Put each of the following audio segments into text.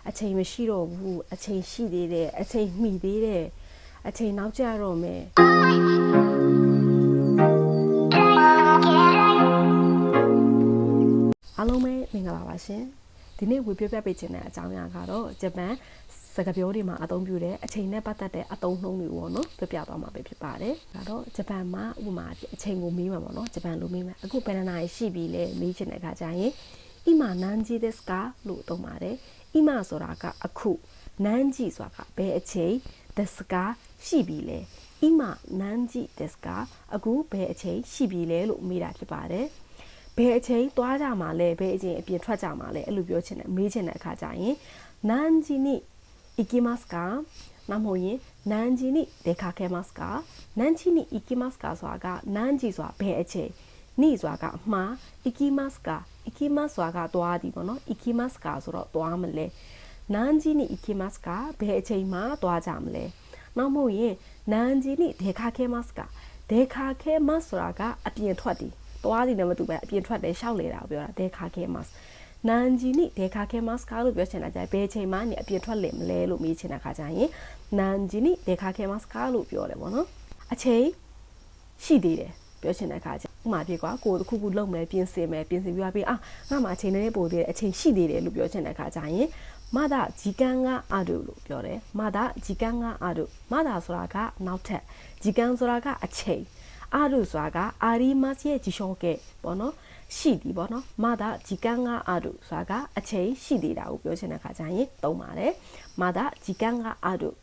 အချိန်မရှိတော့ဘူးအချိန်ရှိသေးတယ်အချိန်မှီသေးတယ်အချိန်နောက်ကျတော့မယ်အားလုံးပဲမင်္ဂလာပါရှင်ဒီနေ့ဝေပြပြပေးခြင်းတဲ့အကြောင်းအရာကတော့ဂျပန်စကားပြောတွေမှာအသုံးပြုတဲ့အချိန်နဲ့ပတ်သက်တဲ့အသုံးနှုန်းတွေပေါ့နော်ပြပြသွားမှာပဲဖြစ်ပါတယ်ဒါတော့ဂျပန်မှာဥပမာအချိန်ကိုမေးမှာပေါ့နော်ဂျပန်လိုမေးမှာအခုဘယ်နှစ်နာရီရှိပြီလဲမေးချင်တဲ့အခါကျရင်今何時ですかလို့သုံးပါတယ်今ဆိုတာကအခု何時ဆိုတာကဘယ်အချိန်ですかရှိပြီလဲ今何時ですかအခုဘယ်အချိန်ရှိပြီလဲလို့မေးတာဖြစ်ပါတယ်ဘယ်အချိန်သွားကြမှာလဲဘယ်အချိန်အပြင်ထွက်ကြမှာလဲအဲ့လိုပြောချင်တယ်မေးချင်တဲ့အခါကျရင်何時に行きますかနောက်မဟုတ်ရင်何時に出かけますか何時に行きますかဆိုတာက何時ဆိုတာဘယ်အချိန်နိဆိုတာကအမှား行きますか行きますဆိုတာကသွားသည်ပေါ့နော်行きますかဆိုတော့သွားမလဲ何時に行きますかဘယ်အချိန်မှသွားကြမလဲနောက်မဟုတ်ရင်何時に出かけますか出かけますဆိုတာကအပြင်ထွက်သည်သွားသည်လည်းမတူပဲအပြင်ထွက်တယ်ရှောက်လေတာပြောတာ出かけます何時に出かけますかလို့ပြောချင်တာကြဘယ်အချိန်မှနေအပြင်ထွက်လေမလဲလို့မေးချင်တဲ့ခါကျရင်何時に出かけますかလို့ပြောတယ်ပေါ့နော်အချိန်ရှိသေးတယ်ပြောချင်တဲ့အခါကျဥမာပြေကွာကိုတစ်ခုခုလုပ်မယ်ပြင်ဆင်ပြီးသွားပြီးငါမှအချိန်နဲ့ပို့သေးတယ်အချိန်ရှိသေးတယ်လို့ပြောချင်တဲ့အခါကျရင်まだ時間があるလို့ပြောတယ်まだ時間があるまだဆိုတာကနောက်ထပ်時間ဆိုတာကအချိန်あるဆိုတာကありますရဲ့自称形ပေါ့နော်ရှိသည်ပေါ့နော်まだ時間があるဆိုတာကအချိန်ရှိသေးတာကိုပြောချင်တဲ့အခါကျရင်သုံးပါတယ်まだ時間がある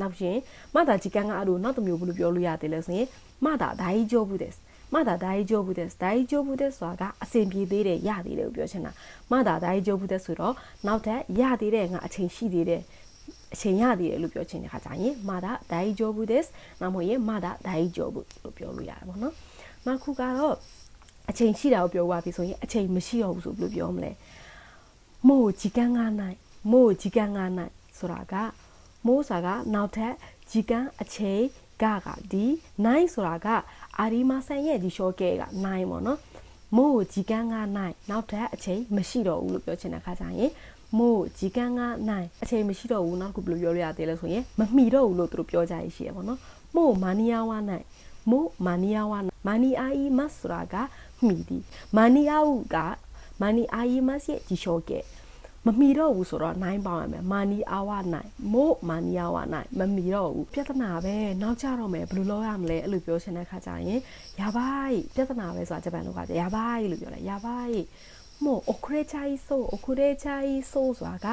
နောက်ရှင်まだ時間があるနောက်တစ်မျိုးဘယ်လိုပြောလို့ရသေးလဲဆိုရင်まだ大丈夫ですまだ大丈夫です大丈夫ですဆိုတာကအဆင်ပြေသေးတယ်ရသေးတယ်ကိုပြောချင်တာまだ大丈夫ですဆိုတော့နောက်ထပ်ရသေးတယ်ငါအချိန်ရှိသေးတယ်အချိန်ရသေးတယ်လို့ပြောချင်တဲ့ခါကျရင်まだ大丈夫ですနောက်မဟုတ်ရင်まだ大丈夫လို့ပြောလို့ရတယ်ပေါ့နော်နောက်ခုကတော့အချိန်ရှိတာကိုပြောသွားပြီဆိုရင်အချိန်မရှိတော့ဘူးဆိုဘယ်လိုပြောမလဲもう時間がないもう時間がないဆိုတာကမိုးဆိုတာကနောက်ထပ်時間အချိန်ကဒီနိုင်ဆိုတာကအာရီမဆန်ရဲ့ဒီရှော့ကဲကနိုင်ပေါ့နော်မို့時間がないနောက်ထပ်အချိန်မရှိတော့ဘူးလို့ပြောချင်တဲ့ခါကျရင်မို့時間がないအချိန်မရှိတော့ဘူးနောက်တစ်ခုဘယ်လိုပြောရသေးလဲဆိုရင်မမီတော့ဘူးလို့သူတို့ပြောကြရရှိရပေါ့နော်မို့マニアわないမို့マニアわないマニアいますဆိုတာကမှီသည်マニアウကマニアいますရဲ့ဒီရှော့ကဲမမီတော့ဘူးဆိုတော့9ပေါင်းရမယ်မာနီအာဝ9မို့မာနီယာဝ9မမီတော့ဘူးပြဿနာပဲနောက်ကျတော့မယ်ဘယ်လိုလုပ်ရမလဲအဲ့လိုပြောချင်တဲ့ခါကျရင်やばいပြဿနာပဲဆိုတာဂျပန်လိုကやばいလို့ပြောတယ်やばいမို့遅れちゃいそう遅れちゃいそうဆိုတာက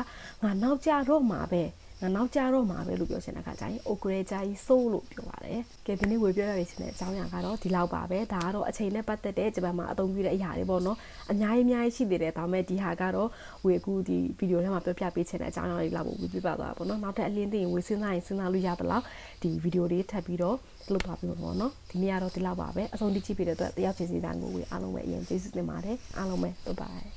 ငါနောက်ကျတော့မှာပဲငါနောက်ကျတော့မှာပဲလို့ပြောချင်တဲ့ခါကျရင်遅れちゃいそうလို့ပြောပါတယ်ကဲဒီနေ့ဝေပြောရခြင်းတဲ့အကြောင်းအရာကတော့ဒီလောက်ပါပဲဒါကတော့အချိန်နဲ့ပတ်သက်တဲ့ဂျပန်မှာအသုံးပြုတဲ့အရာတွေပေါ့နော်အများကြီးရှိသေးတယ်ဒါပေမဲ့ဒီဟာကတော့ဝေအခုဒီဗီဒီယိုထဲမှာပြောပြပေးခြင်းတဲ့အကြောင်းအရာတွေလောက်ကိုဝေပြပါသွားတာပေါ့နော်နောက်ထပ်အလင်းသိရင်ဝေစဉ်းစားလို့ရသလောက်ဒီဗီဒီယိုလေးထပ်ပြီးတော့လုပ်သွားပြီးပေါ့နော်ဒီနေ့ကတော့ဒီလောက်ပါပဲအဆုံးထိကြည့်ပေးတဲ့အတွက်တယောက်ချင်းစီတိုင်းကိုဝေအားလုံးပဲအရင်ကျေးဇူးတင်ပါတယ်အားလုံးပဲ bye bye